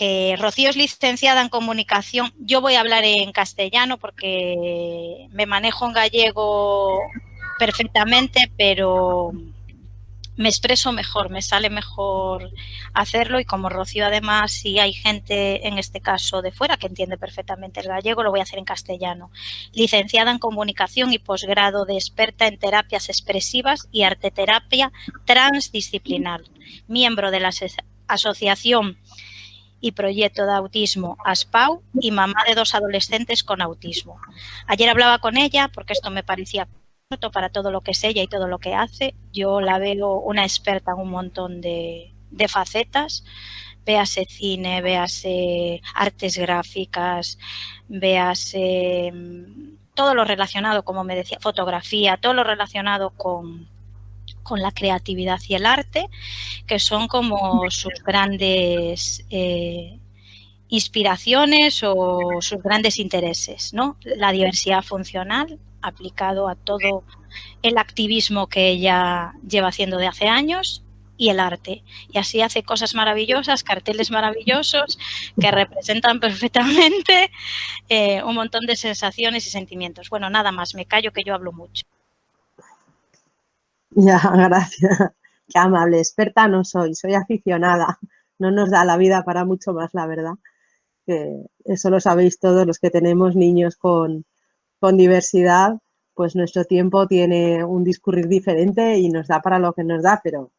que Rocío es licenciada en comunicación. Yo voy a hablar en castellano porque me manejo en gallego perfectamente, pero me expreso mejor, me sale mejor hacerlo, y como Rocío además, si hay gente en este caso de fuera que entiende perfectamente el gallego, lo voy a hacer en castellano. Licenciada en comunicación y posgrado de experta en terapias expresivas y arteterapia transdisciplinar, miembro de la asociación y proyecto de autismo ASPAU y mamá de 2 adolescentes con autismo. Ayer hablaba con ella porque esto me parecía para todo lo que es ella y todo lo que hace. Yo la veo una experta en un montón de facetas, véase cine, véase artes gráficas, véase todo lo relacionado, como me decía, fotografía, todo lo relacionado con la creatividad y el arte, que son como sus grandes inspiraciones o sus grandes intereses, ¿no? La diversidad funcional aplicado a todo el activismo que ella lleva haciendo de hace años, y el arte. Y así hace cosas maravillosas, carteles maravillosos que representan perfectamente un montón de sensaciones y sentimientos. Bueno, nada más, me callo que yo hablo mucho. Ya, gracias. Qué amable. Experta no soy aficionada. No nos da la vida para mucho más, la verdad. Que eso lo sabéis todos los que tenemos niños con diversidad, pues nuestro tiempo tiene un discurrir diferente y nos da para lo que nos da, pero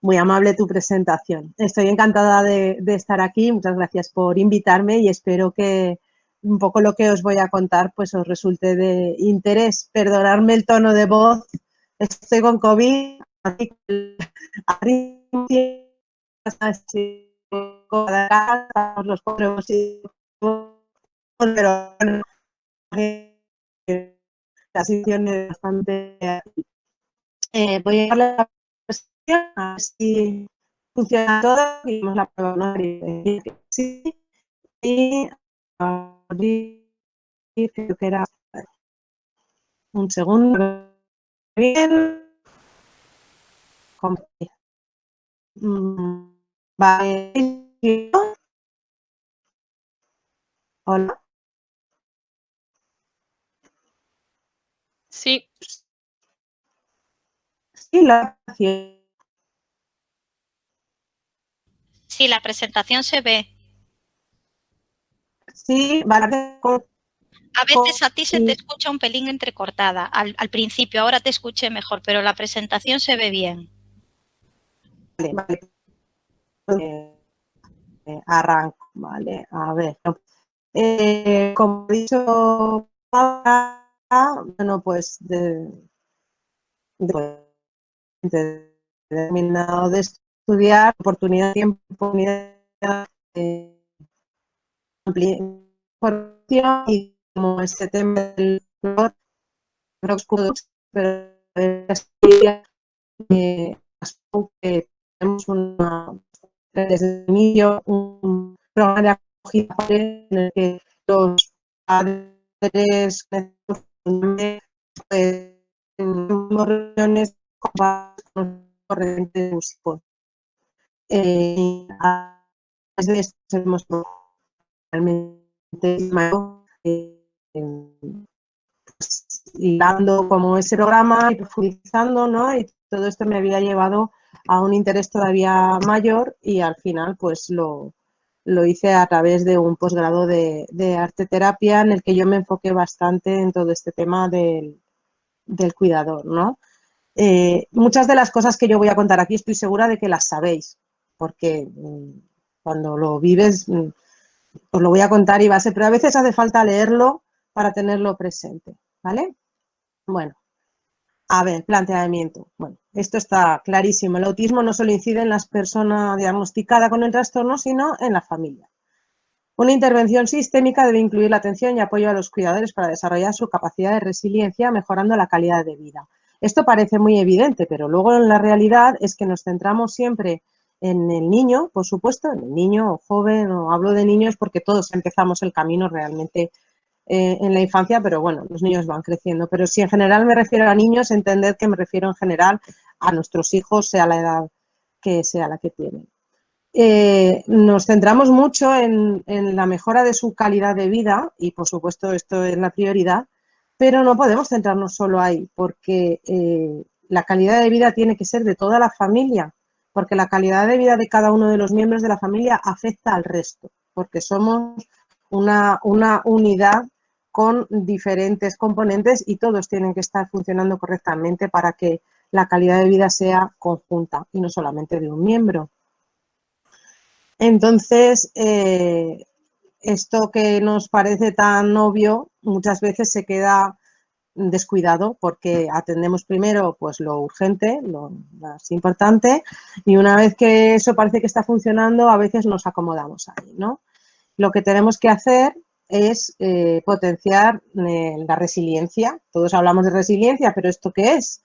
muy amable tu presentación. Estoy encantada de estar aquí. Muchas gracias por invitarme y espero que un poco lo que os voy a contar pues os resulte de interés. Perdonadme el tono de voz. Estoy con COVID, los correos, pero la situación es bastante... voy a darle la presentación a ver si funciona todo y vamos a probar. Sí, y creo que era un segundo. Bien. Vale. Hola. Sí. Sí, Sí, la presentación se ve. Sí, vale. A veces a ti se te escucha un pelín entrecortada al principio, ahora te escuché mejor, pero la presentación se ve bien. Vale, vale. Arranco, vale, a ver. Como he dicho, bueno, pues terminado de estudiar, oportunidad, tiempo, oportunidad, información, y como este tema del color, pero que tenemos desde el inicio un programa de acogida en el que los padres pues, tenemos reuniones con corrientes músicos. Desde esto hemos realmente hilando como ese programa y profundizando, ¿no? Y todo esto me había llevado a un interés todavía mayor y al final pues lo hice a través de un posgrado de arteterapia en el que yo me enfoqué bastante en todo este tema del cuidador, ¿no? Muchas de las cosas que yo voy a contar aquí estoy segura de que las sabéis, porque cuando lo vives os lo voy a contar y va a ser, pero a veces hace falta leerlo para tenerlo presente, ¿vale? Bueno, a ver, planteamiento. Bueno, esto está clarísimo. El autismo no solo incide en las personas diagnosticadas con el trastorno, sino en la familia. Una intervención sistémica debe incluir la atención y apoyo a los cuidadores para desarrollar su capacidad de resiliencia, mejorando la calidad de vida. Esto parece muy evidente, pero luego en la realidad es que nos centramos siempre en el niño, por supuesto, en el niño o joven, o hablo de niños porque todos empezamos el camino realmente en la infancia, pero bueno, los niños van creciendo. Pero si en general me refiero a niños, entended que me refiero en general a nuestros hijos, sea la edad que sea la que tienen. nos centramos mucho en la mejora de su calidad de vida y, por supuesto, esto es la prioridad, pero no podemos centrarnos solo ahí porque la calidad de vida tiene que ser de toda la familia, porque la calidad de vida de cada uno de los miembros de la familia afecta al resto, porque somos una unidad con diferentes componentes y todos tienen que estar funcionando correctamente para que la calidad de vida sea conjunta y no solamente de un miembro. Entonces, esto que nos parece tan obvio muchas veces se queda descuidado porque atendemos primero pues lo urgente, lo más importante, y una vez que eso parece que está funcionando, a veces nos acomodamos ahí, ¿no? Lo que tenemos que hacer es potenciar la resiliencia. Todos hablamos de resiliencia, pero ¿esto qué es?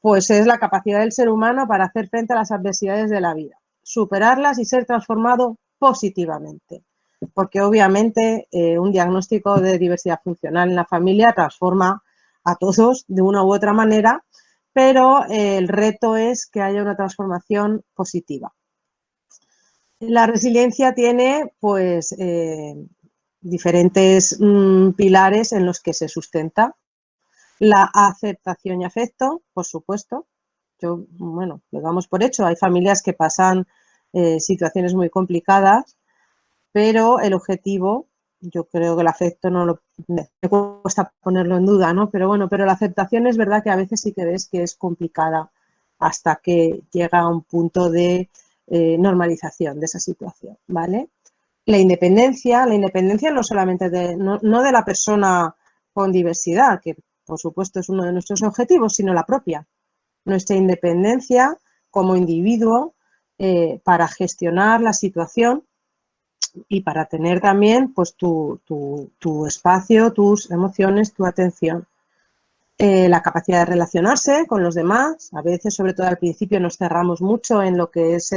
Pues es la capacidad del ser humano para hacer frente a las adversidades de la vida, superarlas y ser transformado positivamente. Porque obviamente un diagnóstico de diversidad funcional en la familia transforma a todos de una u otra manera, pero el reto es que haya una transformación positiva. La resiliencia tiene pues diferentes pilares en los que se sustenta. La aceptación y afecto, por supuesto. Bueno, lo damos por hecho. Hay familias que pasan situaciones muy complicadas, pero el objetivo, yo creo que el afecto no lo me cuesta ponerlo en duda, ¿no? Pero bueno, pero la aceptación es verdad que a veces sí que ves que es complicada hasta que llega a un punto de normalización de esa situación, ¿vale? La independencia no solamente no de la persona con diversidad, que por supuesto es uno de nuestros objetivos, sino la propia. Nuestra independencia como individuo para gestionar la situación y para tener también pues, tu espacio, tus emociones, tu atención. La capacidad de relacionarse con los demás. A veces, sobre todo al principio, nos cerramos mucho en lo que es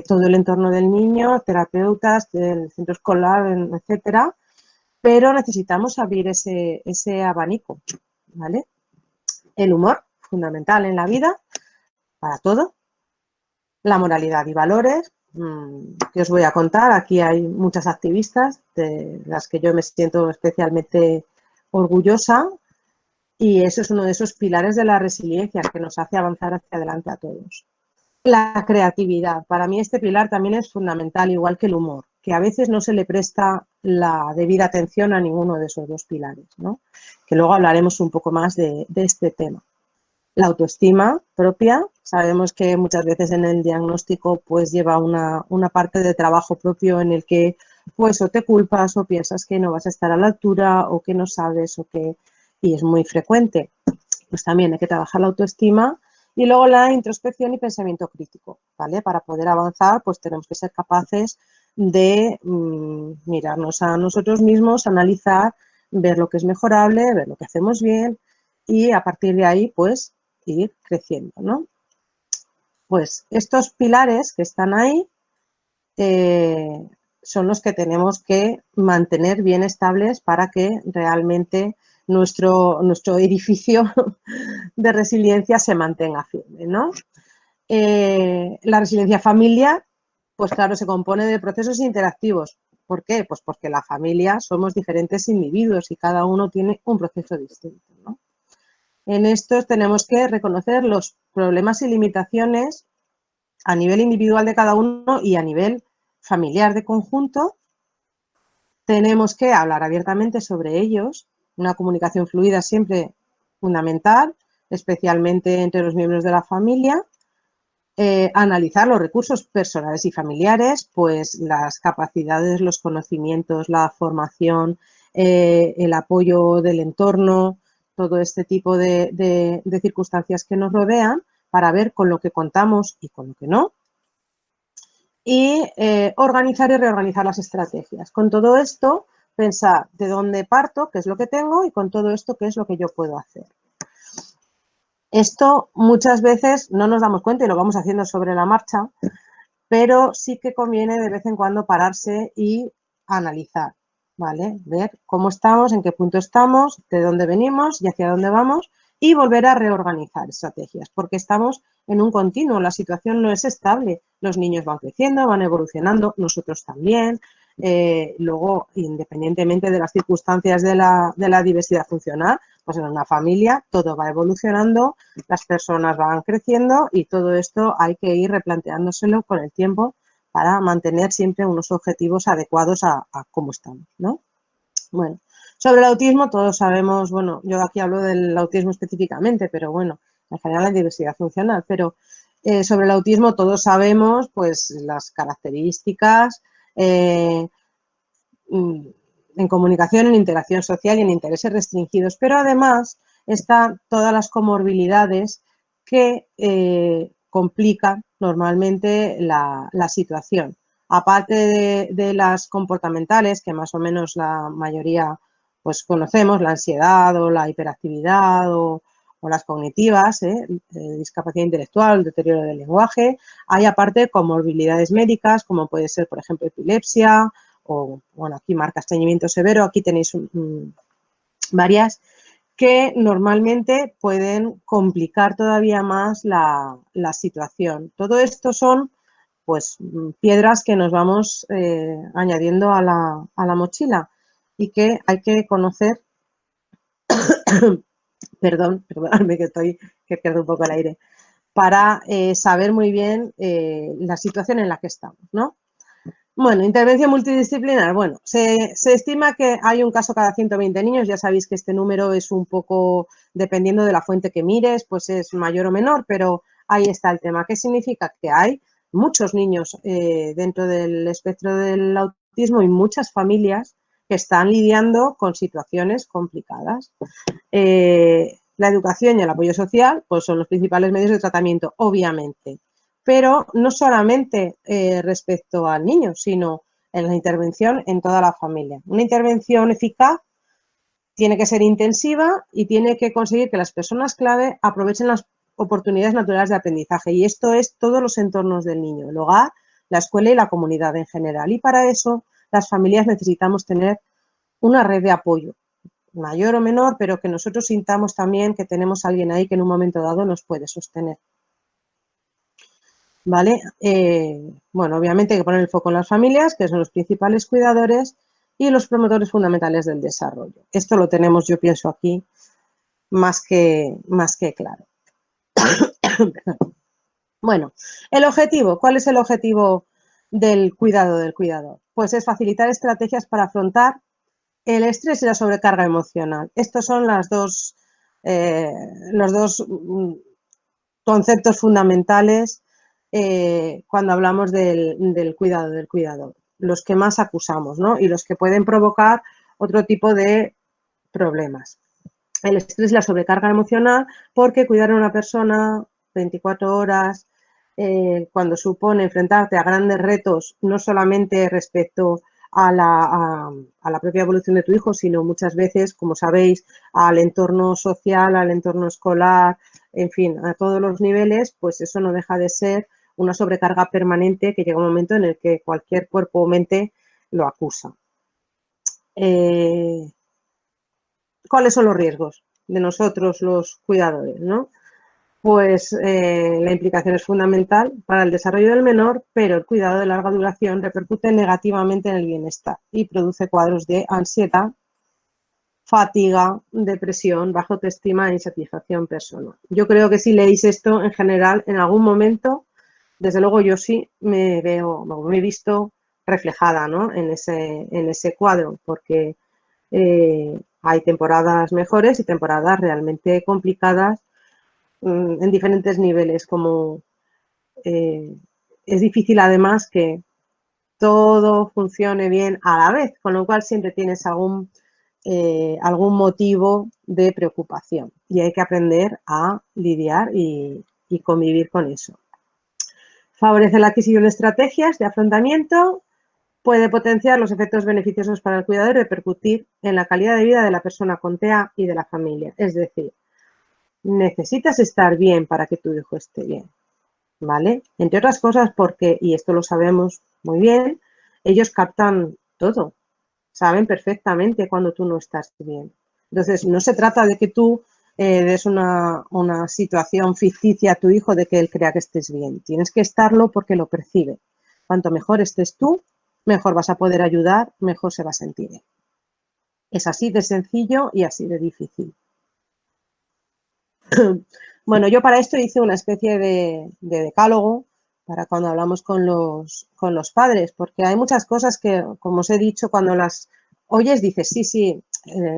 todo el entorno del niño, terapeutas, el centro escolar, etcétera, pero necesitamos abrir ese abanico, ¿vale? El humor, fundamental en la vida, para todo. La moralidad y valores, que os voy a contar. Aquí hay muchas activistas de las que yo me siento especialmente orgullosa y eso es uno de esos pilares de la resiliencia que nos hace avanzar hacia adelante a todos. La creatividad. Para mí este pilar también es fundamental, igual que el humor, que a veces no se le presta la debida atención a ninguno de esos dos pilares, ¿no? Que luego hablaremos un poco más de este tema. La autoestima propia, sabemos que muchas veces en el diagnóstico pues lleva una parte de trabajo propio en el que pues o te culpas o piensas que no vas a estar a la altura o que no sabes y es muy frecuente. Pues también hay que trabajar la autoestima y luego la introspección y pensamiento crítico, ¿vale? Para poder avanzar pues tenemos que ser capaces de mirarnos a nosotros mismos, analizar, ver lo que es mejorable, ver lo que hacemos bien y a partir de ahí pues ir creciendo, ¿no? Pues estos pilares que están ahí son los que tenemos que mantener bien estables para que realmente nuestro edificio de resiliencia se mantenga firme, ¿no? La resiliencia familiar, pues claro, se compone de procesos interactivos. ¿Por qué? Pues porque la familia somos diferentes individuos y cada uno tiene un proceso distinto, ¿no? En estos tenemos que reconocer los problemas y limitaciones a nivel individual de cada uno y a nivel familiar de conjunto. Tenemos que hablar abiertamente sobre ellos. Una comunicación fluida siempre fundamental, especialmente entre los miembros de la familia. Analizar los recursos personales y familiares, pues las capacidades, los conocimientos, la formación, el apoyo del entorno, todo este tipo de circunstancias que nos rodean para ver con lo que contamos y con lo que no. Y organizar y reorganizar las estrategias. Con todo esto, pensar de dónde parto, qué es lo que tengo y con todo esto, qué es lo que yo puedo hacer. Esto muchas veces no nos damos cuenta y lo vamos haciendo sobre la marcha, pero sí que conviene de vez en cuando pararse y analizar, ¿vale? Ver cómo estamos, en qué punto estamos, de dónde venimos y hacia dónde vamos y volver a reorganizar estrategias, porque estamos en un continuo, la situación no es estable, los niños van creciendo, van evolucionando, nosotros también, luego, independientemente de las circunstancias de la diversidad funcional, pues en una familia todo va evolucionando, las personas van creciendo y todo esto hay que ir replanteándoselo con el tiempo para mantener siempre unos objetivos adecuados a cómo estamos, ¿no? Bueno, sobre el autismo todos sabemos, bueno, yo aquí hablo del autismo específicamente, pero bueno, en general la diversidad funcional, pero sobre el autismo todos sabemos pues las características en comunicación, en interacción social y en intereses restringidos, pero además están todas las comorbilidades que complican normalmente la situación. Aparte de las comportamentales, que más o menos la mayoría pues conocemos, la ansiedad o la hiperactividad o las cognitivas, discapacidad intelectual, deterioro del lenguaje, hay aparte comorbilidades médicas, como puede ser, por ejemplo, epilepsia, o bueno, aquí marca estreñimiento severo, aquí tenéis varias que normalmente pueden complicar todavía más la situación. Todo esto son pues piedras que nos vamos añadiendo a la mochila y que hay que conocer, perdonadme que pierdo un poco el aire, para saber muy bien la situación en la que estamos, ¿no? Bueno, intervención multidisciplinar. Bueno, se estima que hay un caso cada 120 niños. Ya sabéis que este número es un poco, dependiendo de la fuente que mires, pues es mayor o menor, pero ahí está el tema. ¿Qué significa? Que hay muchos niños dentro del espectro del autismo y muchas familias que están lidiando con situaciones complicadas. La educación y el apoyo social pues son los principales medios de tratamiento, obviamente, pero no solamente respecto al niño, sino en la intervención en toda la familia. Una intervención eficaz tiene que ser intensiva y tiene que conseguir que las personas clave aprovechen las oportunidades naturales de aprendizaje, y esto es todos los entornos del niño, el hogar, la escuela y la comunidad en general. Y para eso las familias necesitamos tener una red de apoyo, mayor o menor, pero que nosotros sintamos también que tenemos a alguien ahí que en un momento dado nos puede sostener. ¿Vale? Bueno, obviamente hay que poner el foco en las familias, que son los principales cuidadores y los promotores fundamentales del desarrollo. Esto lo tenemos, yo pienso, aquí más que claro. Bueno, el objetivo, ¿cuál es el objetivo del cuidado del cuidador? Pues es facilitar estrategias para afrontar el estrés y la sobrecarga emocional. Estos son los dos conceptos fundamentales cuando hablamos del cuidado del cuidador, los que más acusamos, ¿no? Y los que pueden provocar otro tipo de problemas. El estrés y la sobrecarga emocional, porque cuidar a una persona 24 horas, cuando supone enfrentarte a grandes retos, no solamente respecto a la propia evolución de tu hijo, sino muchas veces, como sabéis, al entorno social, al entorno escolar, en fin, a todos los niveles, pues eso no deja de ser una sobrecarga permanente que llega un momento en el que cualquier cuerpo o mente lo acusa. ¿Cuáles son los riesgos de nosotros los cuidadores, ¿no? Pues la implicación es fundamental para el desarrollo del menor, pero el cuidado de larga duración repercute negativamente en el bienestar y produce cuadros de ansiedad, fatiga, depresión, baja autoestima e insatisfacción personal. Yo creo que si leéis esto en general, en algún momento, desde luego yo sí me he visto reflejada, ¿no? en ese cuadro, porque hay temporadas mejores y temporadas realmente complicadas en diferentes niveles, como es difícil además que todo funcione bien a la vez, con lo cual siempre tienes algún motivo de preocupación y hay que aprender a lidiar y convivir con eso. Favorece la adquisición de estrategias de afrontamiento, puede potenciar los efectos beneficiosos para el cuidador y repercutir en la calidad de vida de la persona con TEA y de la familia. Es decir, necesitas estar bien para que tu hijo esté bien, ¿vale? Entre otras cosas porque, y esto lo sabemos muy bien, ellos captan todo, saben perfectamente cuando tú no estás bien. Entonces, no se trata de que tú des una situación ficticia a tu hijo de que él crea que estés bien. Tienes que estarlo porque lo percibe. Cuanto mejor estés tú, mejor vas a poder ayudar, mejor se va a sentir él. Es así de sencillo y así de difícil. Bueno, yo para esto hice una especie de decálogo para cuando hablamos con los padres, porque hay muchas cosas que, como os he dicho, cuando las oyes dices, sí,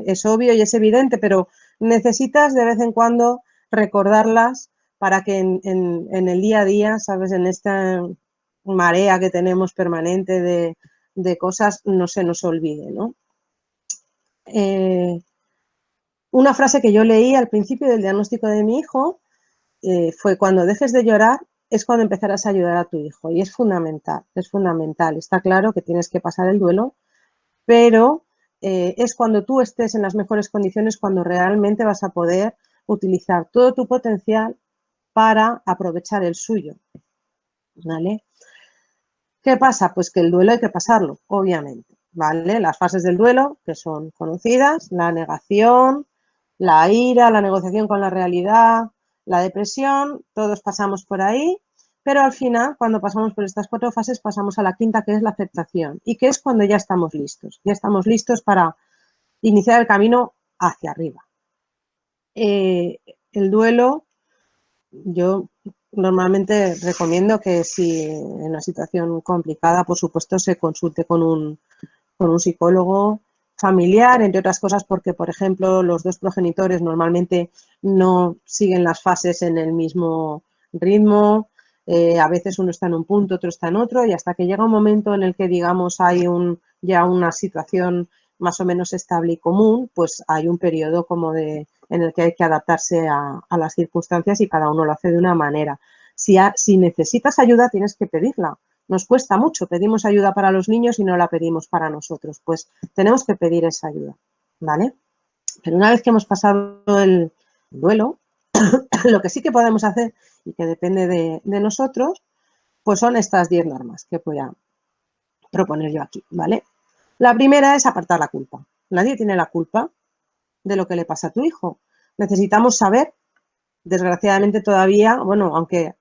es obvio y es evidente, pero necesitas de vez en cuando recordarlas para que en el día a día, ¿sabes? En esta marea que tenemos permanente de cosas, no se nos olvide, ¿no? Una frase que yo leí al principio del diagnóstico de mi hijo fue: cuando dejes de llorar es cuando empezarás a ayudar a tu hijo. Y es fundamental, es fundamental. Está claro que tienes que pasar el duelo, pero es cuando tú estés en las mejores condiciones cuando realmente vas a poder utilizar todo tu potencial para aprovechar el suyo, ¿vale? ¿Qué pasa? Pues que el duelo hay que pasarlo, obviamente, ¿vale? Las fases del duelo, que son conocidas: la negación, la ira, la negociación con la realidad, la depresión, todos pasamos por ahí, pero al final, cuando pasamos por estas 4 fases, pasamos a la quinta, que es la aceptación, y que es cuando ya estamos listos para iniciar el camino hacia arriba. El duelo, yo normalmente recomiendo que si en una situación complicada, por supuesto, se consulte con un psicólogo familiar, entre otras cosas porque, por ejemplo, los 2 progenitores normalmente no siguen las fases en el mismo ritmo, a veces uno está en un punto, otro está en otro, y hasta que llega un momento en el que, digamos, hay ya una situación más o menos estable y común, pues hay un periodo como en el que hay que adaptarse a las circunstancias y cada uno lo hace de una manera. Si necesitas ayuda, tienes que pedirla. Nos cuesta mucho, pedimos ayuda para los niños y no la pedimos para nosotros. Pues tenemos que pedir esa ayuda, ¿vale? Pero una vez que hemos pasado el duelo, lo que sí que podemos hacer y que depende de nosotros, pues son estas 10 normas que voy a proponer yo aquí, ¿vale? La primera es apartar la culpa. Nadie tiene la culpa de lo que le pasa a tu hijo. Necesitamos saber, desgraciadamente todavía, bueno, aunque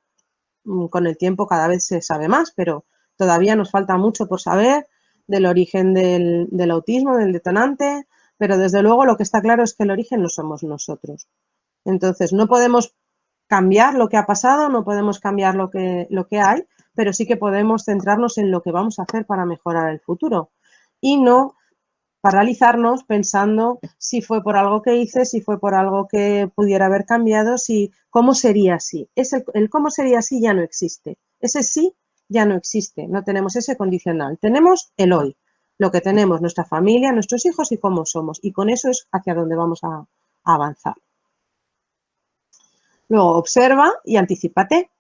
con el tiempo cada vez se sabe más, pero todavía nos falta mucho por saber del origen del autismo, del detonante, pero desde luego lo que está claro es que el origen no somos nosotros. Entonces, no podemos cambiar lo que ha pasado, no podemos cambiar lo que hay, pero sí que podemos centrarnos en lo que vamos a hacer para mejorar el futuro y no paralizarnos pensando si fue por algo que hice, si fue por algo que pudiera haber cambiado, si cómo sería así. El cómo sería así ya no existe. Ese sí ya no existe. No tenemos ese condicional. Tenemos el hoy, lo que tenemos, nuestra familia, nuestros hijos y cómo somos. Y con eso es hacia donde vamos a avanzar. Luego, observa y anticípate.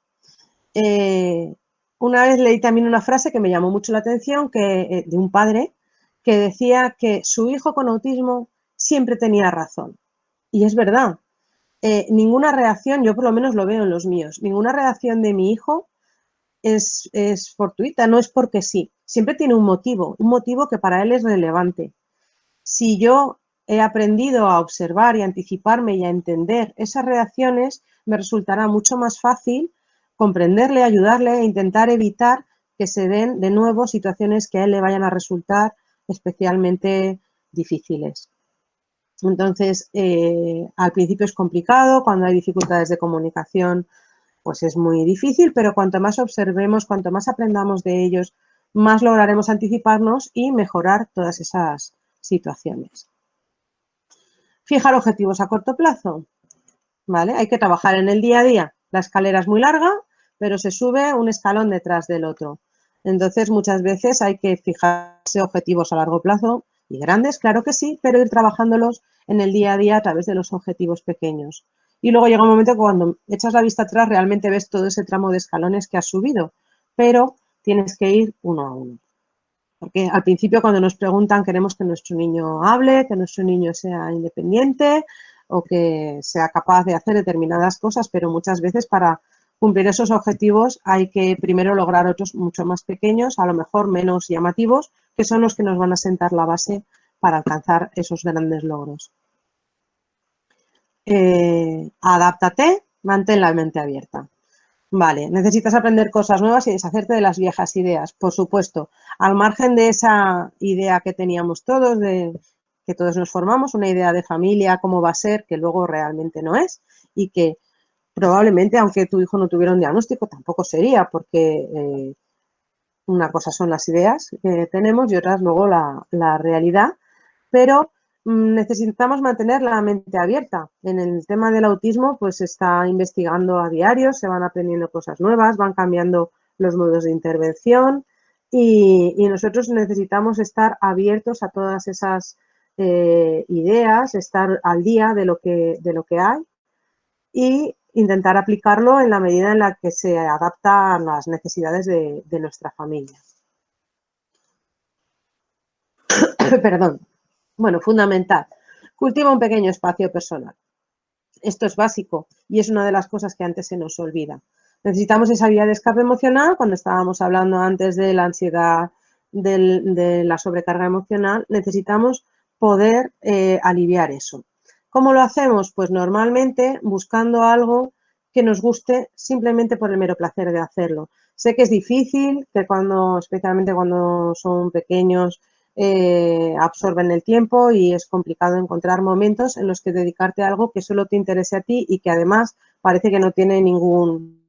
Una vez leí también una frase que me llamó mucho la atención, de un padre que decía que su hijo con autismo siempre tenía razón. Y es verdad. Ninguna reacción, yo por lo menos lo veo en los míos, ninguna reacción de mi hijo es fortuita, no es porque sí. Siempre tiene un motivo que para él es relevante. Si yo he aprendido a observar y anticiparme y a entender esas reacciones, me resultará mucho más fácil comprenderle, ayudarle e intentar evitar que se den de nuevo situaciones que a él le vayan a resultar especialmente difíciles. Entonces, al principio es complicado, cuando hay dificultades de comunicación, pues es muy difícil, pero cuanto más observemos, cuanto más aprendamos de ellos, más lograremos anticiparnos y mejorar todas esas situaciones. Fijar objetivos a corto plazo, ¿vale? Hay que trabajar en el día a día. La escalera es muy larga, pero se sube un escalón detrás del otro. Entonces, muchas veces hay que fijarse objetivos a largo plazo y grandes, claro que sí, pero ir trabajándolos en el día a día a través de los objetivos pequeños. Y luego llega un momento que cuando echas la vista atrás realmente ves todo ese tramo de escalones que has subido, pero tienes que ir uno a uno. Porque al principio cuando nos preguntan queremos que nuestro niño hable, que nuestro niño sea independiente o que sea capaz de hacer determinadas cosas, pero muchas veces para cumplir esos objetivos hay que primero lograr otros mucho más pequeños, a lo mejor menos llamativos, que son los que nos van a sentar la base para alcanzar esos grandes logros. Adáptate, mantén la mente abierta. Vale, necesitas aprender cosas nuevas y deshacerte de las viejas ideas, por supuesto. Al margen de esa idea que teníamos todos, de que todos nos formamos, una idea de familia, cómo va a ser, que luego realmente no es, y que probablemente, aunque tu hijo no tuviera un diagnóstico, tampoco sería, porque una cosa son las ideas que tenemos y otras luego la realidad, pero necesitamos mantener la mente abierta. En el tema del autismo, pues se está investigando a diario, se van aprendiendo cosas nuevas, van cambiando los modos de intervención y nosotros necesitamos estar abiertos a todas esas ideas, estar al día de lo que hay y intentar aplicarlo en la medida en la que se adapta a las necesidades de nuestra familia. Perdón. Bueno, fundamental. Cultiva un pequeño espacio personal. Esto es básico y es una de las cosas que antes se nos olvida. Necesitamos esa vía de escape emocional. Cuando estábamos hablando antes de la ansiedad, de la sobrecarga emocional, necesitamos poder aliviar eso. ¿Cómo lo hacemos? Pues normalmente buscando algo que nos guste simplemente por el mero placer de hacerlo. Sé que es difícil, que especialmente cuando son pequeños, absorben el tiempo y es complicado encontrar momentos en los que dedicarte a algo que solo te interese a ti y que además parece que no tiene ningún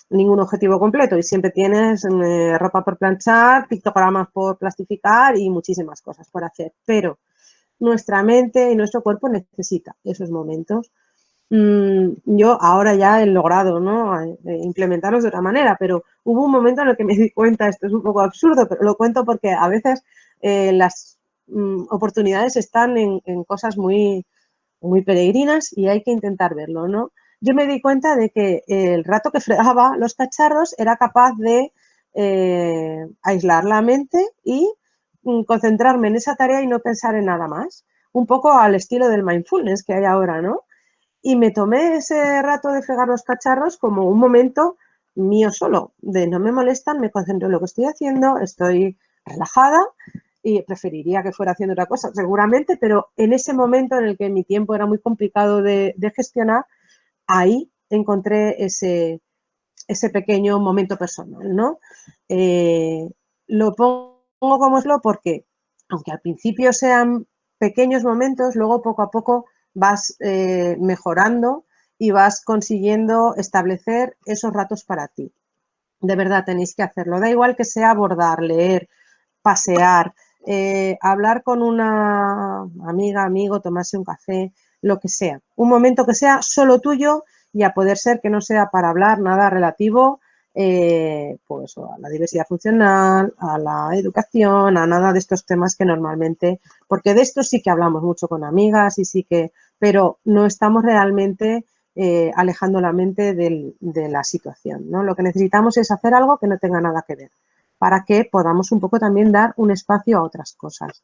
objetivo completo y siempre tienes ropa por planchar, pictogramas por plastificar y muchísimas cosas por hacer. Pero nuestra mente y nuestro cuerpo necesita esos momentos. Yo ahora ya he logrado, ¿no?, implementarlos de otra manera, pero hubo un momento en el que me di cuenta, esto es un poco absurdo, pero lo cuento porque a veces las oportunidades están en cosas muy, muy peregrinas y hay que intentar verlo, ¿no? Yo me di cuenta de que el rato que fregaba los cacharros era capaz de aislar la mente y concentrarme en esa tarea y no pensar en nada más. Un poco al estilo del mindfulness que hay ahora, ¿no? Y me tomé ese rato de fregar los cacharros como un momento mío solo, de no me molestan, me concentro en lo que estoy haciendo, estoy relajada y preferiría que fuera haciendo otra cosa, seguramente, pero en ese momento en el que mi tiempo era muy complicado de gestionar, ahí encontré ese pequeño momento personal, ¿no? Lo pongo como eslo porque, aunque al principio sean pequeños momentos, luego poco a poco vas mejorando y vas consiguiendo establecer esos ratos para ti. De verdad, tenéis que hacerlo. Da igual que sea bordar, leer, pasear, hablar con una amiga, amigo, tomarse un café, lo que sea. Un momento que sea solo tuyo y a poder ser que no sea para hablar nada relativo pues a la diversidad funcional, a la educación, a nada de estos temas que normalmente, porque de esto sí que hablamos mucho con amigas y sí que, pero no estamos realmente alejando la mente de la situación, ¿no? Lo que necesitamos es hacer algo que no tenga nada que ver, para que podamos un poco también dar un espacio a otras cosas.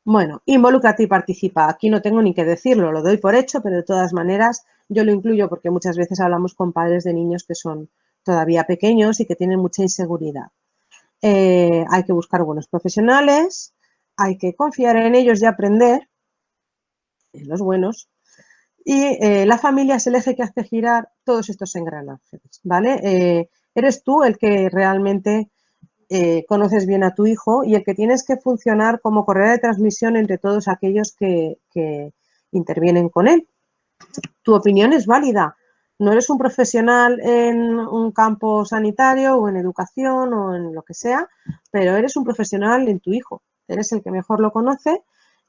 Bueno, involúcrate y participa. Aquí no tengo ni que decirlo, lo doy por hecho, pero de todas maneras yo lo incluyo porque muchas veces hablamos con padres de niños que son todavía pequeños y que tienen mucha inseguridad. Hay que buscar buenos profesionales, hay que confiar en ellos y aprender, en los buenos, y la familia es el eje que hace girar todos estos engranajes, ¿vale? Eres tú el que realmente conoces bien a tu hijo y el que tienes que funcionar como correa de transmisión entre todos aquellos que intervienen con él. Tu opinión es válida. No eres un profesional en un campo sanitario o en educación o en lo que sea, pero eres un profesional en tu hijo. Eres el que mejor lo conoce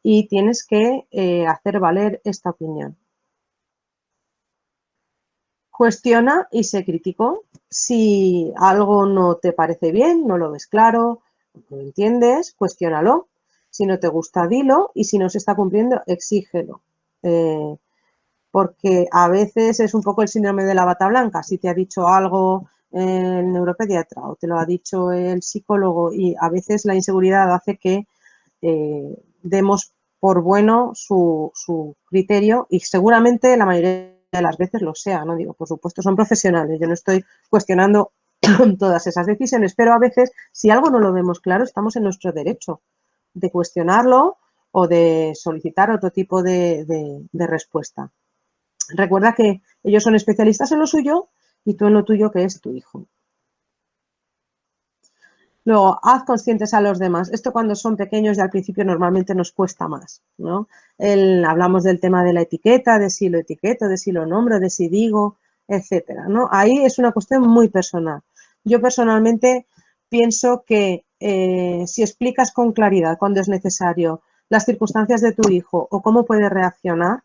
y tienes que hacer valer esta opinión. Cuestiona y sé crítico. Si algo no te parece bien, no lo ves claro, no lo entiendes, cuestiónalo. Si no te gusta, dilo y si no se está cumpliendo, exígelo. Porque a veces es un poco el síndrome de la bata blanca. Si te ha dicho algo el neuropediatra o te lo ha dicho el psicólogo y a veces la inseguridad hace que demos por bueno su criterio y seguramente la mayoría de las veces lo sea, ¿no? Digo, por supuesto, son profesionales, yo no estoy cuestionando todas esas decisiones, pero a veces si algo no lo vemos claro, estamos en nuestro derecho de cuestionarlo o de solicitar otro tipo de respuesta. Recuerda que ellos son especialistas en lo suyo y tú en lo tuyo, que es tu hijo. Luego, haz conscientes a los demás. Esto cuando son pequeños y al principio normalmente nos cuesta más, ¿no? Hablamos del tema de la etiqueta, de si lo etiqueto, de si lo nombro, de si digo, etcétera, ¿no? Ahí es una cuestión muy personal. Yo personalmente pienso que si explicas con claridad cuando es necesario las circunstancias de tu hijo o cómo puede reaccionar,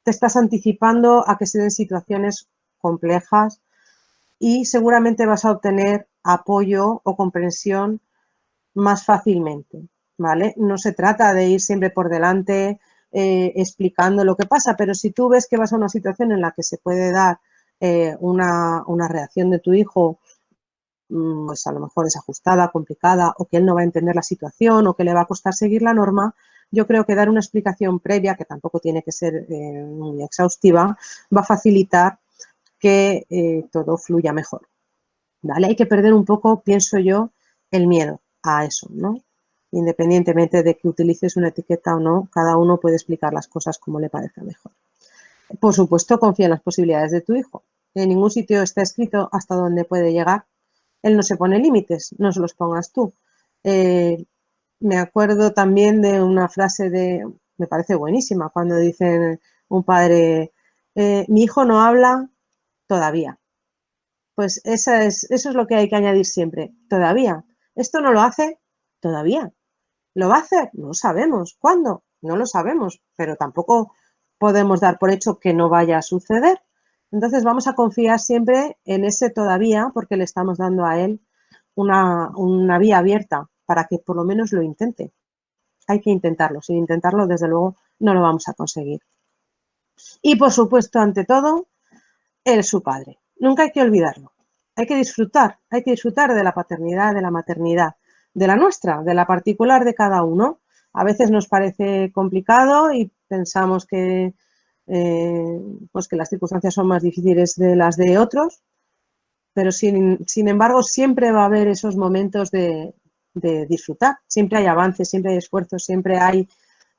te estás anticipando a que se den situaciones complejas y seguramente vas a obtener apoyo o comprensión más fácilmente, ¿vale? No se trata de ir siempre por delante explicando lo que pasa, pero si tú ves que vas a una situación en la que se puede dar una reacción de tu hijo, pues a lo mejor desajustada, complicada, o que él no va a entender la situación o que le va a costar seguir la norma, yo creo que dar una explicación previa, que tampoco tiene que ser muy exhaustiva, va a facilitar que todo fluya mejor, ¿vale? Hay que perder un poco, pienso yo, el miedo a eso, ¿no? Independientemente de que utilices una etiqueta o no, cada uno puede explicar las cosas como le parezca mejor. Por supuesto, confía en las posibilidades de tu hijo. En ningún sitio está escrito hasta dónde puede llegar. Él no se pone límites, no se los pongas tú. Me acuerdo también de una frase me parece buenísima, cuando dicen un padre, mi hijo no habla todavía. Pues eso es lo que hay que añadir siempre, todavía. ¿Esto no lo hace? Todavía. ¿Lo va a hacer? No lo sabemos. ¿Cuándo? No lo sabemos, pero tampoco podemos dar por hecho que no vaya a suceder. Entonces vamos a confiar siempre en ese todavía porque le estamos dando a él una vía abierta para que por lo menos lo intente. Hay que intentarlo. Sin intentarlo, desde luego, no lo vamos a conseguir. Y por supuesto, ante todo, él es su padre. Nunca hay que olvidarlo. Hay que disfrutar de la paternidad, de la maternidad, de la nuestra, de la particular de cada uno. A veces nos parece complicado y pensamos pues que las circunstancias son más difíciles de las de otros, pero sin embargo siempre va a haber esos momentos de disfrutar. Siempre hay avances, siempre hay esfuerzos, siempre hay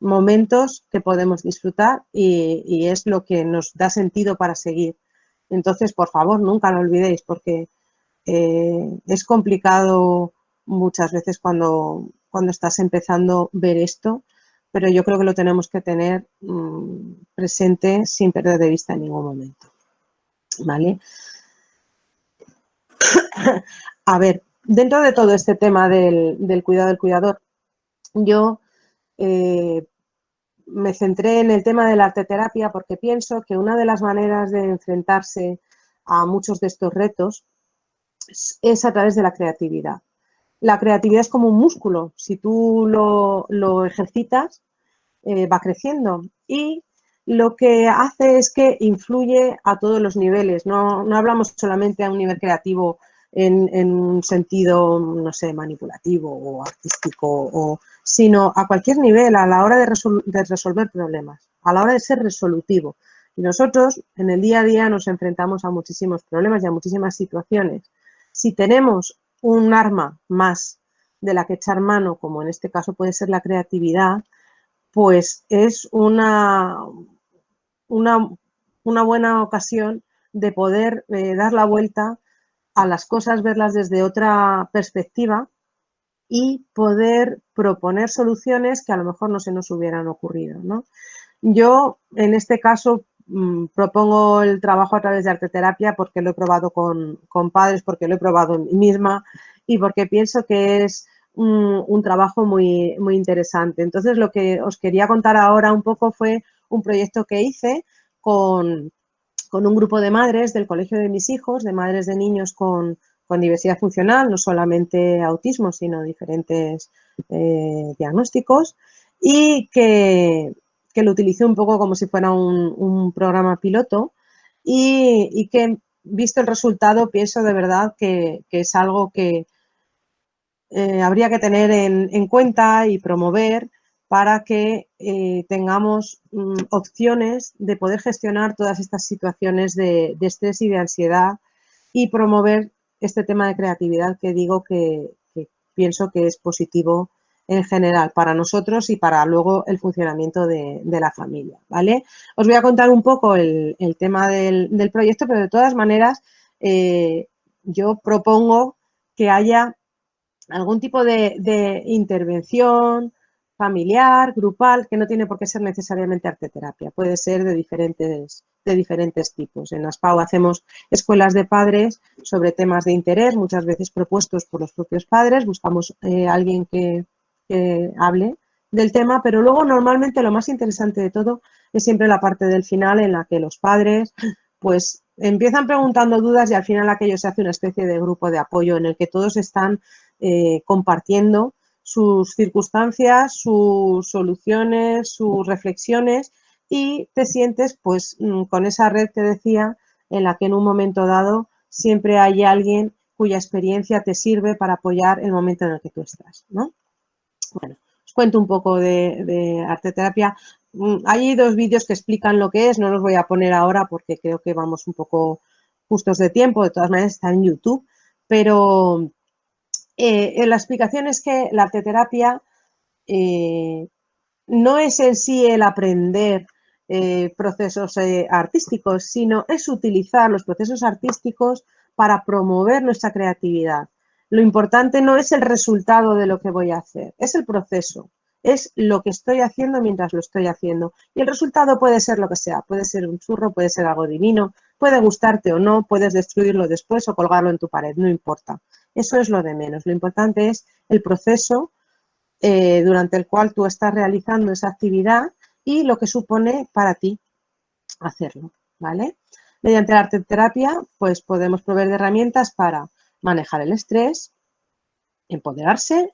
momentos que podemos disfrutar y es lo que nos da sentido para seguir. Entonces, por favor, nunca lo olvidéis porque es complicado muchas veces cuando estás empezando a ver esto, pero yo creo que lo tenemos que tener presente sin perder de vista en ningún momento. ¿Vale? A ver, dentro de todo este tema del cuidado del cuidador, yo me centré en el tema de la arteterapia porque pienso que una de las maneras de enfrentarse a muchos de estos retos es a través de la creatividad. La creatividad es como un músculo, si tú lo ejercitas, va creciendo y lo que hace es que influye a todos los niveles, no hablamos solamente a un nivel creativo en un sentido, no sé, manipulativo o artístico, sino a cualquier nivel, a la hora de resolver problemas, a la hora de ser resolutivo. Y nosotros en el día a día nos enfrentamos a muchísimos problemas y a muchísimas situaciones. Si tenemos un arma más de la que echar mano, como en este caso puede ser la creatividad, pues es una buena ocasión de poder dar la vuelta a las cosas, verlas desde otra perspectiva y poder proponer soluciones que a lo mejor no se nos hubieran ocurrido, ¿no? Yo, en este caso, propongo el trabajo a través de arteterapia porque lo he probado con padres, porque lo he probado en mí misma y porque pienso que es un trabajo muy, muy interesante. Entonces, lo que os quería contar ahora un poco fue un proyecto que hice con un grupo de madres del colegio de mis hijos, de madres de niños con diversidad funcional, no solamente autismo, sino diferentes diagnósticos, y que lo utilicé un poco como si fuera un programa piloto y que, visto el resultado, pienso de verdad que es algo que habría que tener en cuenta y promover para que tengamos opciones de poder gestionar todas estas situaciones de estrés y de ansiedad y promover este tema de creatividad que digo que pienso que es positivo en general para nosotros y para luego el funcionamiento de la familia, ¿vale? Os voy a contar un poco el tema del proyecto, pero de todas maneras yo propongo que haya algún tipo de intervención familiar, grupal, que no tiene por qué ser necesariamente arteterapia, puede ser de diferentes tipos. En ASPAO hacemos escuelas de padres sobre temas de interés, muchas veces propuestos por los propios padres, buscamos a alguien que hable del tema, pero luego normalmente lo más interesante de todo es siempre la parte del final en la que los padres pues empiezan preguntando dudas y al final aquello se hace una especie de grupo de apoyo en el que todos están compartiendo sus circunstancias, sus soluciones, sus reflexiones y te sientes pues con esa red que decía en la que en un momento dado siempre hay alguien cuya experiencia te sirve para apoyar el momento en el que tú estás, ¿no? Bueno, os cuento un poco de arteterapia. Hay 2 vídeos que explican lo que es, no los voy a poner ahora porque creo que vamos un poco justos de tiempo, de todas maneras está en YouTube, pero la explicación es que la arteterapia no es en sí el aprender procesos artísticos, sino es utilizar los procesos artísticos para promover nuestra creatividad. Lo importante no es el resultado de lo que voy a hacer, es el proceso, es lo que estoy haciendo mientras lo estoy haciendo. Y el resultado puede ser lo que sea, puede ser un churro, puede ser algo divino, puede gustarte o no, puedes destruirlo después o colgarlo en tu pared, no importa. Eso es lo de menos. Lo importante es el proceso durante el cual tú estás realizando esa actividad y lo que supone para ti hacerlo, ¿vale? Mediante la arteterapia, pues podemos proveer de herramientas para manejar el estrés, empoderarse,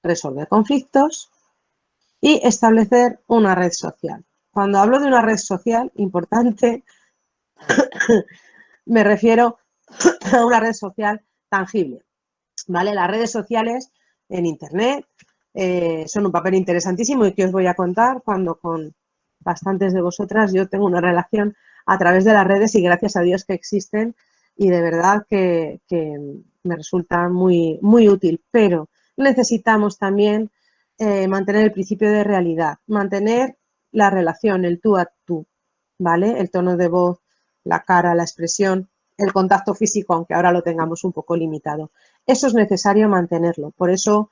resolver conflictos y establecer una red social. Cuando hablo de una red social importante, me refiero a una red social tangible, ¿vale? Las redes sociales en Internet son un papel interesantísimo y que os voy a contar cuando con bastantes de vosotras yo tengo una relación a través de las redes y gracias a Dios que existen y de verdad que me resulta muy, muy útil, pero necesitamos también mantener el principio de realidad, mantener la relación, el tú a tú, ¿vale? El tono de voz, la cara, la expresión, el contacto físico, aunque ahora lo tengamos un poco limitado. Eso es necesario mantenerlo. Por eso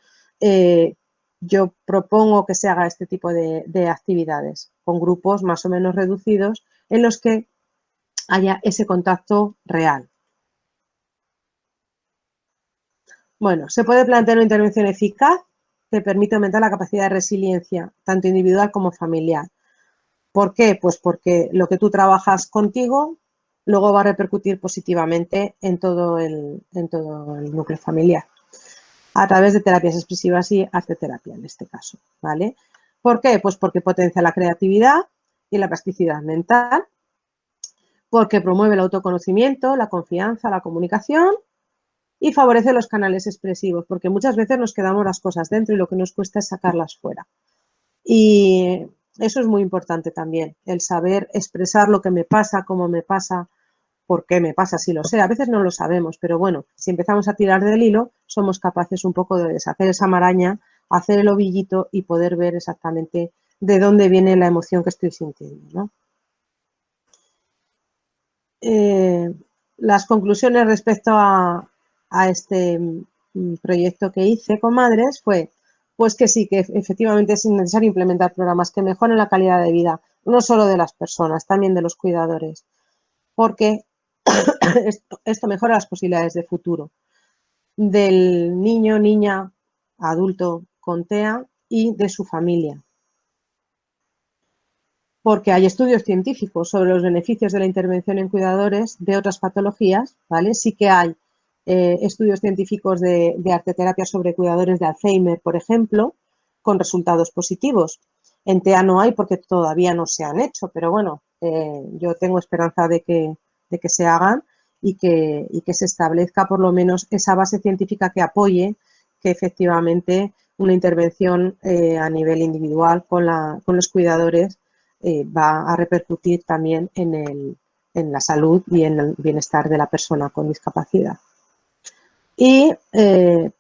yo propongo que se haga este tipo de actividades con grupos más o menos reducidos en los que haya ese contacto real. Bueno, se puede plantear una intervención eficaz que permite aumentar la capacidad de resiliencia, tanto individual como familiar. ¿Por qué? Pues porque lo que tú trabajas contigo luego va a repercutir positivamente en todo el núcleo familiar, a través de terapias expresivas y arteterapia en este caso, ¿vale? ¿Por qué? Pues porque potencia la creatividad y la plasticidad mental, porque promueve el autoconocimiento, la confianza, la comunicación y favorece los canales expresivos, porque muchas veces nos quedamos las cosas dentro y lo que nos cuesta es sacarlas fuera. Y eso es muy importante también, el saber expresar lo que me pasa, cómo me pasa, por qué me pasa, si lo sé. A veces no lo sabemos, pero bueno, si empezamos a tirar del hilo, somos capaces un poco de deshacer esa maraña, hacer el ovillito y poder ver exactamente de dónde viene la emoción que estoy sintiendo, ¿no? Las conclusiones respecto a este proyecto que hice con madres fue pues que sí, que efectivamente es necesario implementar programas que mejoren la calidad de vida, no solo de las personas, también de los cuidadores, porque esto mejora las posibilidades de futuro del niño, niña, adulto con TEA y de su familia. Porque hay estudios científicos sobre los beneficios de la intervención en cuidadores de otras patologías, ¿vale? Sí que hay estudios científicos de arteterapia sobre cuidadores de Alzheimer, por ejemplo, con resultados positivos. En TEA no hay porque todavía no se han hecho, pero bueno, yo tengo esperanza de que se hagan y que se establezca por lo menos esa base científica que apoye que efectivamente una intervención a nivel individual con los cuidadores va a repercutir también en la salud y en el bienestar de la persona con discapacidad. Y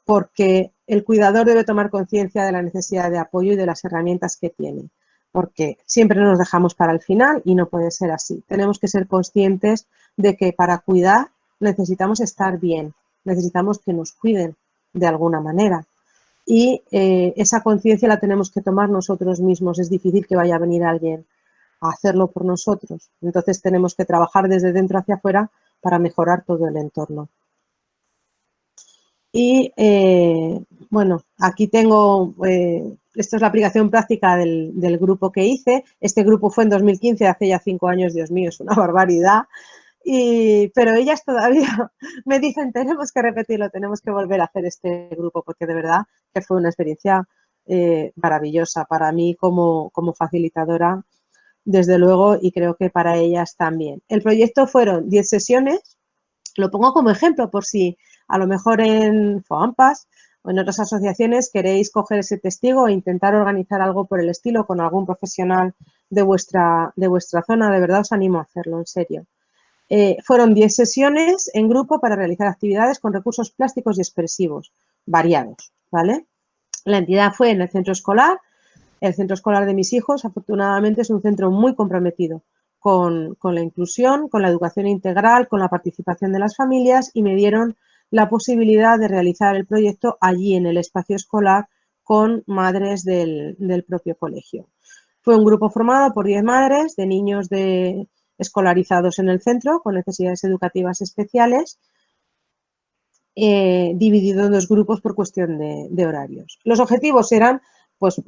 porque el cuidador debe tomar conciencia de la necesidad de apoyo y de las herramientas que tiene, porque siempre nos dejamos para el final y no puede ser así. Tenemos que ser conscientes de que para cuidar necesitamos estar bien, necesitamos que nos cuiden de alguna manera. Y esa conciencia la tenemos que tomar nosotros mismos. Es difícil que vaya a venir alguien a hacerlo por nosotros. Entonces tenemos que trabajar desde dentro hacia afuera para mejorar todo el entorno. Y bueno, aquí tengo, esto es la aplicación práctica del grupo que hice. Este grupo fue en 2015, hace ya 5 años, Dios mío, es una barbaridad. Pero ellas todavía me dicen, tenemos que repetirlo, tenemos que volver a hacer este grupo, porque de verdad que fue una experiencia maravillosa para mí como facilitadora, desde luego, y creo que para ellas también. El proyecto fueron 10 sesiones, lo pongo como ejemplo por si a lo mejor en FOAMPAS o en otras asociaciones queréis coger ese testigo e intentar organizar algo por el estilo con algún profesional de vuestra zona. De verdad os animo a hacerlo, en serio. Fueron 10 sesiones en grupo para realizar actividades con recursos plásticos y expresivos variados, ¿vale? La entidad fue en el centro escolar. El centro escolar de mis hijos, afortunadamente, es un centro muy comprometido con la inclusión, con la educación integral, con la participación de las familias, y me dieron la posibilidad de realizar el proyecto allí en el espacio escolar con madres del propio colegio. Fue un grupo formado por 10 madres de niños escolarizados en el centro con necesidades educativas especiales, dividido en 2 grupos por cuestión de horarios. Los objetivos eran, pues,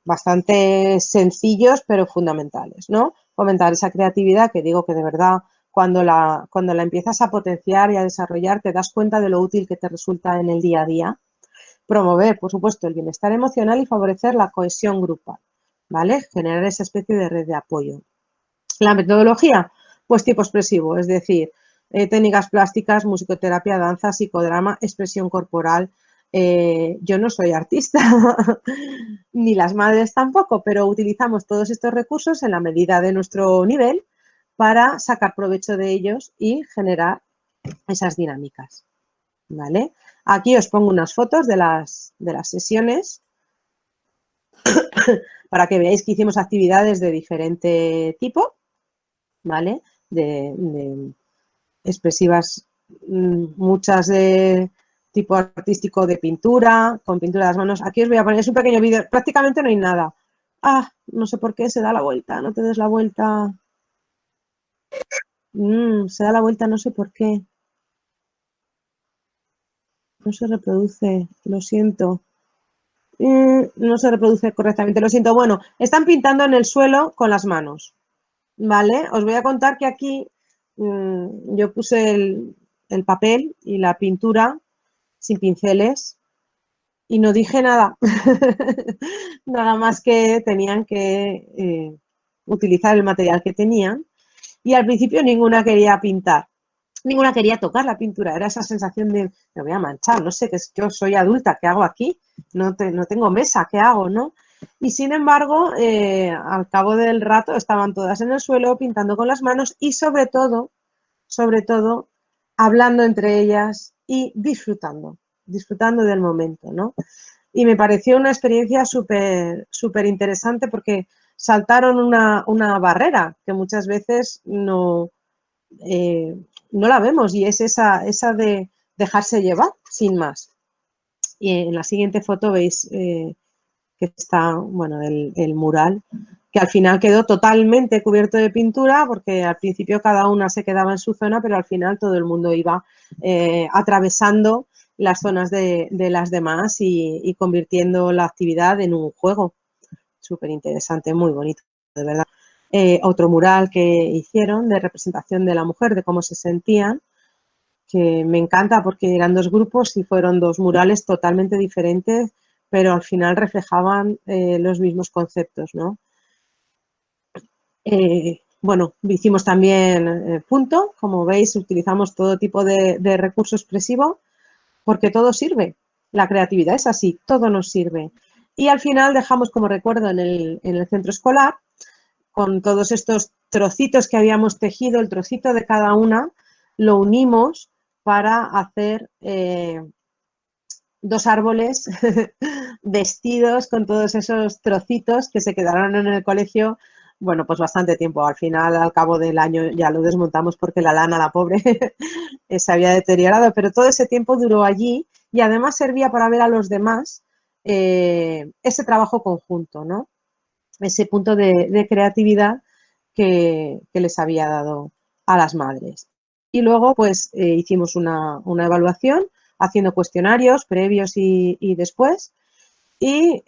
bastante sencillos, pero fundamentales, ¿no? Fomentar esa creatividad, que digo que de verdad cuando la empiezas a potenciar y a desarrollar te das cuenta de lo útil que te resulta en el día a día. Promover, por supuesto, el bienestar emocional y favorecer la cohesión grupal, ¿vale? Generar esa especie de red de apoyo. La metodología, pues tipo expresivo, es decir, técnicas plásticas, musicoterapia, danza, psicodrama, expresión corporal. Yo no soy artista, ni las madres tampoco, pero utilizamos todos estos recursos en la medida de nuestro nivel para sacar provecho de ellos y generar esas dinámicas, ¿vale? Aquí os pongo unas fotos de las sesiones para que veáis que hicimos actividades de diferente tipo, ¿vale? De expresivas, muchas de tipo artístico, de pintura, con pintura de las manos. Aquí os voy a poner, es un pequeño vídeo, prácticamente no hay nada. Ah, no sé por qué se da la vuelta, no te des la vuelta. Se da la vuelta, no sé por qué. No se reproduce, lo siento. No se reproduce correctamente, lo siento. Bueno, están pintando en el suelo con las manos, ¿vale? Os voy a contar que aquí yo puse el papel y la pintura sin pinceles y no dije nada. Nada más que tenían que utilizar el material que tenían, y al principio ninguna quería pintar. Ninguna quería tocar la pintura, era esa sensación de me voy a manchar, no sé, que yo soy adulta, ¿qué hago aquí? No tengo mesa, ¿qué hago, no? Y sin embargo, al cabo del rato estaban todas en el suelo pintando con las manos y sobre todo, hablando entre ellas y disfrutando del momento, ¿no? Y me pareció una experiencia súper interesante porque saltaron una barrera que muchas veces no la vemos, y es esa de dejarse llevar sin más. Y en la siguiente foto veis que está, bueno, el mural, que al final quedó totalmente cubierto de pintura, porque al principio cada una se quedaba en su zona, pero al final todo el mundo iba atravesando las zonas de las demás y convirtiendo la actividad en un juego. Súper interesante, muy bonito, de verdad. Otro mural que hicieron de representación de la mujer, de cómo se sentían, que me encanta porque eran 2 grupos y fueron 2 murales totalmente diferentes, pero al final reflejaban los mismos conceptos, ¿no? Bueno, hicimos también punto, como veis utilizamos todo tipo de recurso expresivo porque todo sirve, la creatividad es así, todo nos sirve. Y al final dejamos como recuerdo en el centro escolar, con todos estos trocitos que habíamos tejido, el trocito de cada una, lo unimos para hacer 2 árboles vestidos con todos esos trocitos que se quedaron en el colegio, bueno, pues bastante tiempo. Al final, al cabo del año, ya lo desmontamos porque la lana, la pobre, se había deteriorado, pero todo ese tiempo duró allí y además servía para ver a los demás ese trabajo conjunto, ¿no? Ese punto de creatividad que les había dado a las madres. Y luego, pues, hicimos una evaluación haciendo cuestionarios previos y después, y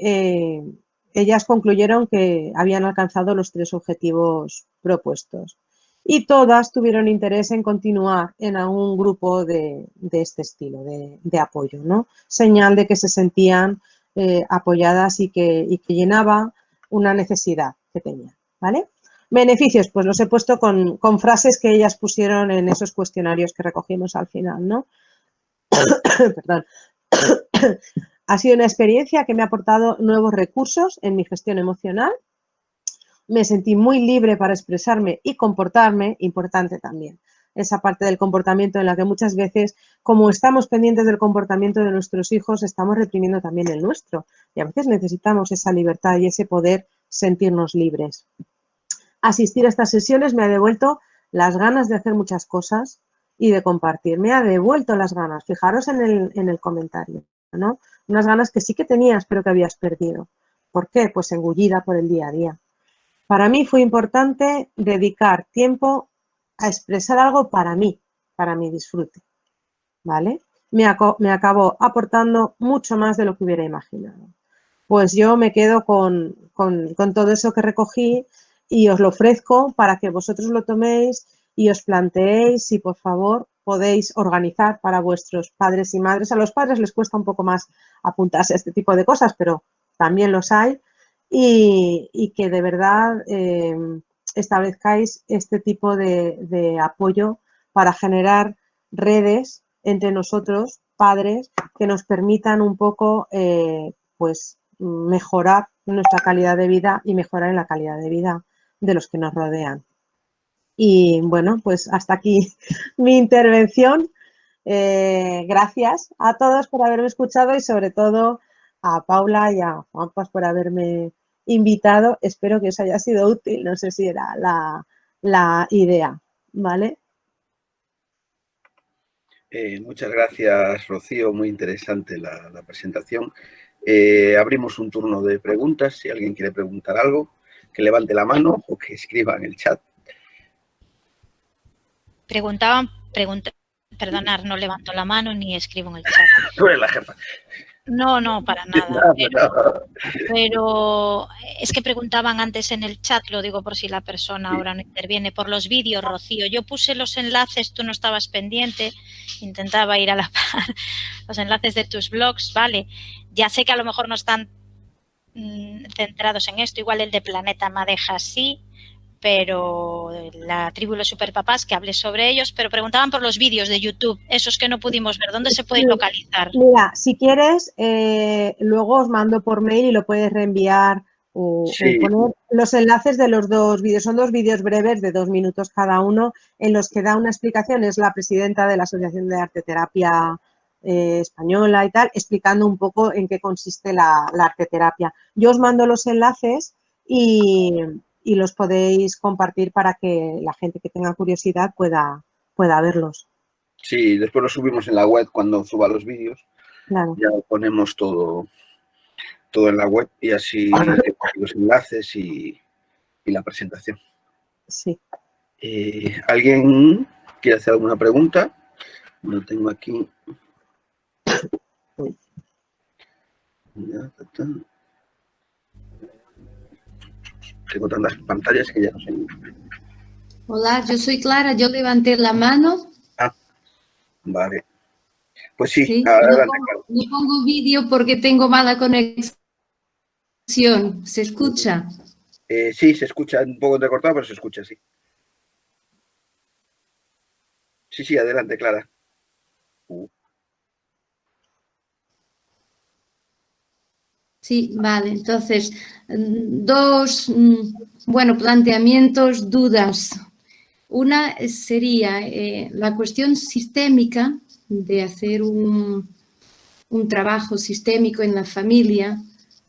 ellas concluyeron que habían alcanzado los 3 objetivos propuestos. Y todas tuvieron interés en continuar en algún grupo de este estilo, de apoyo, ¿no? Señal de que se sentían apoyadas y que llenaba una necesidad que tenían, ¿vale? Beneficios, pues los he puesto con frases que ellas pusieron en esos cuestionarios que recogimos al final, ¿no? Perdón. Ha sido una experiencia que me ha aportado nuevos recursos en mi gestión emocional. Me sentí muy libre para expresarme y comportarme, importante también. Esa parte del comportamiento en la que muchas veces, como estamos pendientes del comportamiento de nuestros hijos, estamos reprimiendo también el nuestro. Y a veces necesitamos esa libertad y ese poder sentirnos libres. Asistir a estas sesiones me ha devuelto las ganas de hacer muchas cosas y de compartir. Me ha devuelto las ganas. Fijaros en el comentario, ¿no? Unas ganas que sí que tenías, pero que habías perdido. ¿Por qué? Pues engullida por el día a día. Para mí fue importante dedicar tiempo a expresar algo para mí, para mi disfrute, ¿vale? Me acabó aportando mucho más de lo que hubiera imaginado. Pues yo me quedo con todo eso que recogí y os lo ofrezco para que vosotros lo toméis y os planteéis si por favor podéis organizar para vuestros padres y madres. A los padres les cuesta un poco más apuntarse a este tipo de cosas, pero también los hay, y que de verdad establezcáis este tipo de apoyo para generar redes entre nosotros, padres, que nos permitan un poco pues mejorar nuestra calidad de vida y mejorar en la calidad de vida de los que nos rodean. Y bueno, pues hasta aquí mi intervención. Gracias a todos por haberme escuchado y sobre todo a Paula y a Juanpas por haberme invitado. Espero que os haya sido útil. No sé si era la idea, ¿vale? Muchas gracias, Rocío. Muy interesante la presentación. Abrimos un turno de preguntas. Si alguien quiere preguntar algo, que levante la mano o que escriba en el chat. Perdonar, no levanto la mano ni escribo en el chat. Tú eres la jefa. No, para nada. Pero es que preguntaban antes en el chat, lo digo por si la persona ahora no interviene, por los vídeos, Rocío. Yo puse los enlaces, tú no estabas pendiente, intentaba ir a la par, los enlaces de tus blogs, ¿vale? Ya sé que a lo mejor no están centrados en esto, igual el de Planeta Madeja sí, pero la tribu de los superpapás, que hablé sobre ellos, pero preguntaban por los vídeos de YouTube, esos que no pudimos ver, ¿dónde se pueden localizar? Mira, si quieres, luego os mando por mail y lo puedes reenviar o poner los enlaces de los 2 vídeos. Son 2 vídeos breves de 2 minutos cada uno en los que da una explicación. Es la presidenta de la Asociación de Arteterapia Española y tal, explicando un poco en qué consiste la arteterapia. Yo os mando los enlaces y los podéis compartir para que la gente que tenga curiosidad pueda verlos. Sí, después lo subimos en la web cuando suba los vídeos. Claro. Ya ponemos todo en la web y así los enlaces y la presentación. Sí. ¿Alguien quiere hacer alguna pregunta? Lo tengo aquí. Tengo tantas pantallas que ya no sé. Hola, yo soy Clara, yo levanté la mano. Ah, vale. Pues sí, adelante. No pongo vídeo porque tengo mala conexión. ¿Se escucha? Sí, se escucha un poco entrecortado, pero se escucha, sí. Sí, adelante, Clara. Sí, vale. Entonces, 2, planteamientos, dudas. Una sería la cuestión sistémica de hacer un un trabajo sistémico en la familia,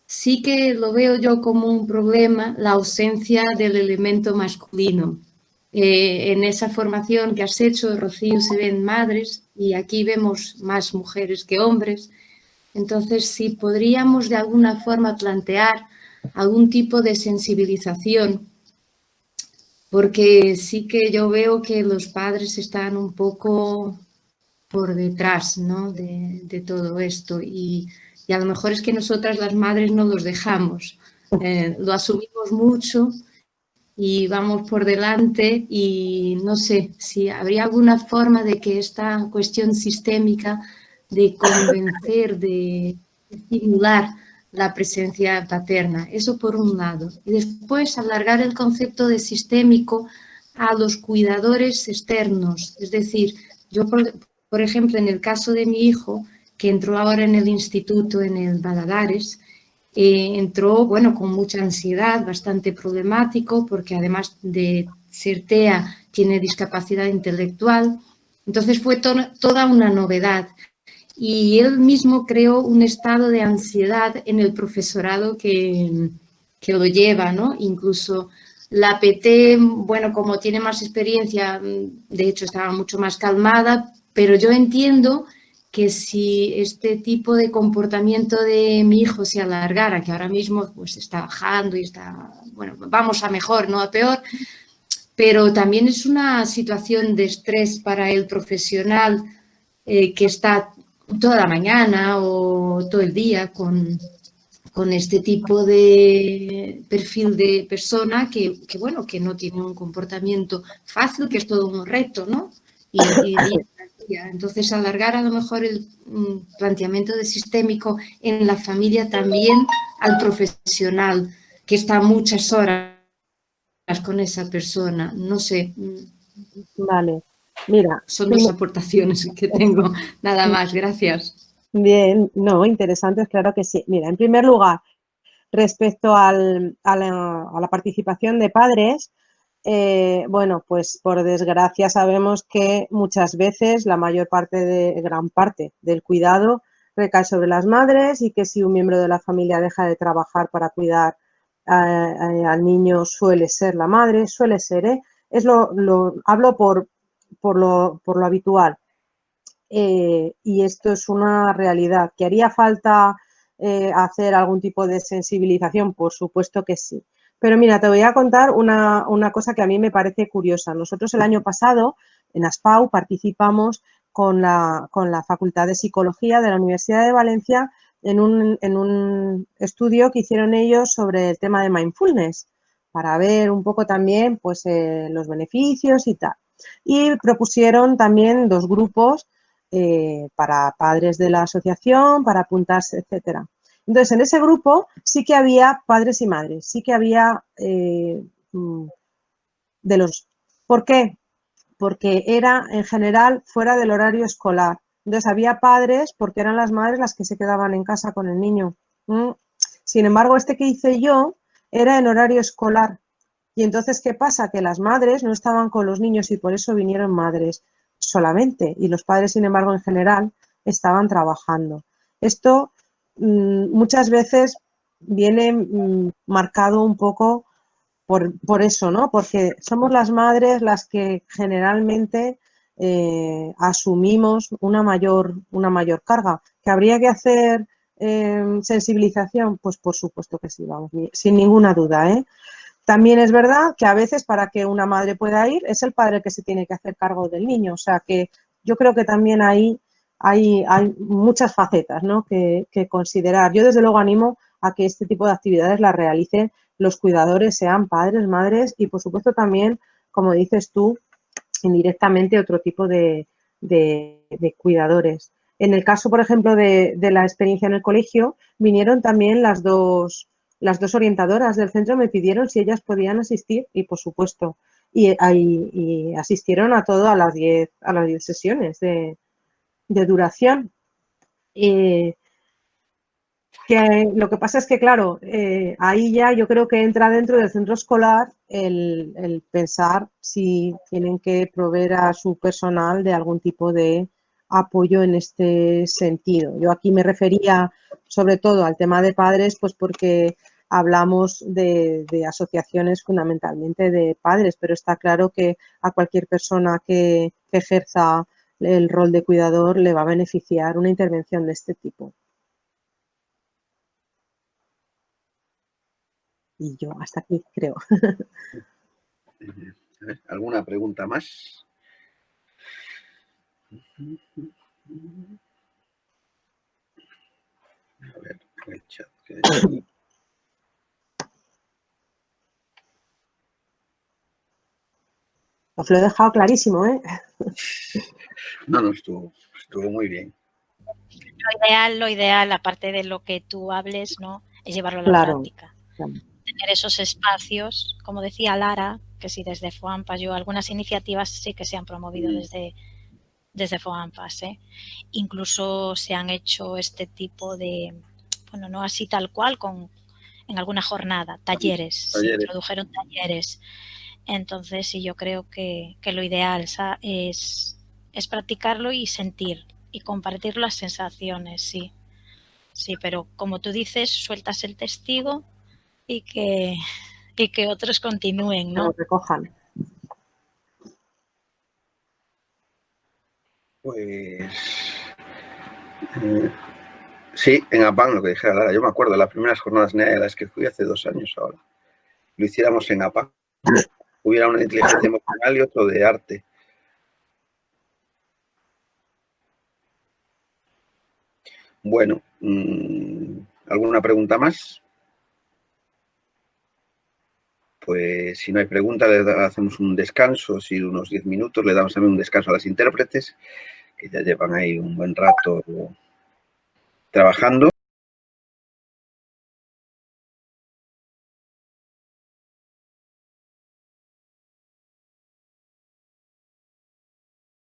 sí que lo veo yo como un problema la ausencia del elemento masculino. En esa formación que has hecho, Rocío, se ven madres y aquí vemos más mujeres que hombres. Entonces, si podríamos de alguna forma plantear algún tipo de sensibilización, porque sí que yo veo que los padres están un poco por detrás, ¿no?, de todo esto y a lo mejor es que nosotras las madres no los dejamos, lo asumimos mucho y vamos por delante y no sé si habría alguna forma de que esta cuestión sistémica de convencer, de estimular la presencia paterna, eso por un lado. Y después alargar el concepto de sistémico a los cuidadores externos, es decir, yo por ejemplo, en el caso de mi hijo, que entró ahora en el instituto, en el Valadares, entró, bueno, con mucha ansiedad, bastante problemático, porque además de ser TEA, tiene discapacidad intelectual. Entonces fue toda una novedad. Y él mismo creó un estado de ansiedad en el profesorado que lo lleva, ¿no? Incluso la PT, bueno, como tiene más experiencia, de hecho estaba mucho más calmada, pero yo entiendo que si este tipo de comportamiento de mi hijo se alargara, que ahora mismo pues está bajando y está, bueno, vamos a mejor, no a peor, pero también es una situación de estrés para el profesional que está toda la mañana o todo el día con este tipo de perfil de persona que, bueno, que no tiene un comportamiento fácil, que es todo un reto, ¿no? Y entonces alargar a lo mejor el planteamiento de sistémico en la familia también al profesional que está muchas horas con esa persona, no sé. Vale, mira. Son mis aportaciones que tengo, nada más, gracias. Bien, no, interesantes, claro que sí. Mira, en primer lugar, respecto a la participación de padres, bueno, pues por desgracia sabemos que muchas veces gran parte del cuidado recae sobre las madres y que si un miembro de la familia deja de trabajar para cuidar al niño suele ser la madre, suele ser, hablo por lo habitual. Y esto es una realidad. ¿Que haría falta hacer algún tipo de sensibilización? Por supuesto que sí. Pero mira, te voy a contar una cosa que a mí me parece curiosa. Nosotros el año pasado en ASPAU participamos con la Facultad de Psicología de la Universidad de Valencia en un estudio que hicieron ellos sobre el tema de mindfulness, para ver un poco también pues, los beneficios y tal. Y propusieron también 2 grupos para padres de la asociación, para apuntarse, etcétera. Entonces, en ese grupo sí que había padres y madres, sí que había de los... ¿Por qué? Porque era en general fuera del horario escolar. Entonces, había padres porque eran las madres las que se quedaban en casa con el niño. Sin embargo, este que hice yo era en horario escolar. Y entonces, ¿qué pasa? Que las madres no estaban con los niños y por eso vinieron madres solamente. Y los padres, sin embargo, en general, estaban trabajando. Esto muchas veces viene marcado un poco por eso, ¿no? Porque somos las madres las que generalmente asumimos una mayor carga. ¿Que habría que hacer sensibilización? Pues por supuesto que sí, vamos, sin ninguna duda, ¿eh? También es verdad que a veces para que una madre pueda ir es el padre el que se tiene que hacer cargo del niño. O sea que yo creo que también ahí hay muchas facetas, ¿no?, que considerar. Yo desde luego animo a que este tipo de actividades las realicen los cuidadores, sean padres, madres y por supuesto también, como dices tú, indirectamente otro tipo de cuidadores. En el caso, por ejemplo, de la experiencia en el colegio, vinieron también las dos orientadoras del centro, me pidieron si ellas podían asistir y por supuesto, y asistieron a todo a las 10 sesiones de duración. Que lo que pasa es que, claro, ahí ya yo creo que entra dentro del centro escolar el pensar si tienen que proveer a su personal de algún tipo de apoyo en este sentido. Yo aquí me refería sobre todo al tema de padres, pues porque hablamos de asociaciones fundamentalmente de padres, pero está claro que a cualquier persona que ejerza el rol de cuidador le va a beneficiar una intervención de este tipo. Y yo hasta aquí creo. A ver, ¿alguna pregunta más? A ver, el chat. Os lo he dejado clarísimo, ¿eh? No, estuvo muy bien. Lo ideal, aparte de lo que tú hables, ¿no? Es llevarlo a la práctica. Claro. Tener esos espacios, como decía Lara, que si desde FOAMPAS, algunas iniciativas sí que se han promovido desde FOAMPAS, ¿eh? Incluso se han hecho este tipo de, bueno, no así tal cual, en alguna jornada, talleres. Se introdujeron talleres. Entonces, sí, yo creo que lo ideal es practicarlo y sentir y compartir las sensaciones, sí. Sí, pero como tú dices, sueltas el testigo y que otros continúen, ¿no? Lo recojan. Pues sí, en APAN, lo que dijera Lara, yo me acuerdo de las primeras jornadas NEA a las que fui hace 2 años ahora. Lo hiciéramos en APAN. Hubiera una de inteligencia emocional y otro de arte. Bueno, ¿alguna pregunta más? Pues si no hay pregunta, hacemos un descanso, si unos 10 minutos, le damos también un descanso a las intérpretes, que ya llevan ahí un buen rato trabajando.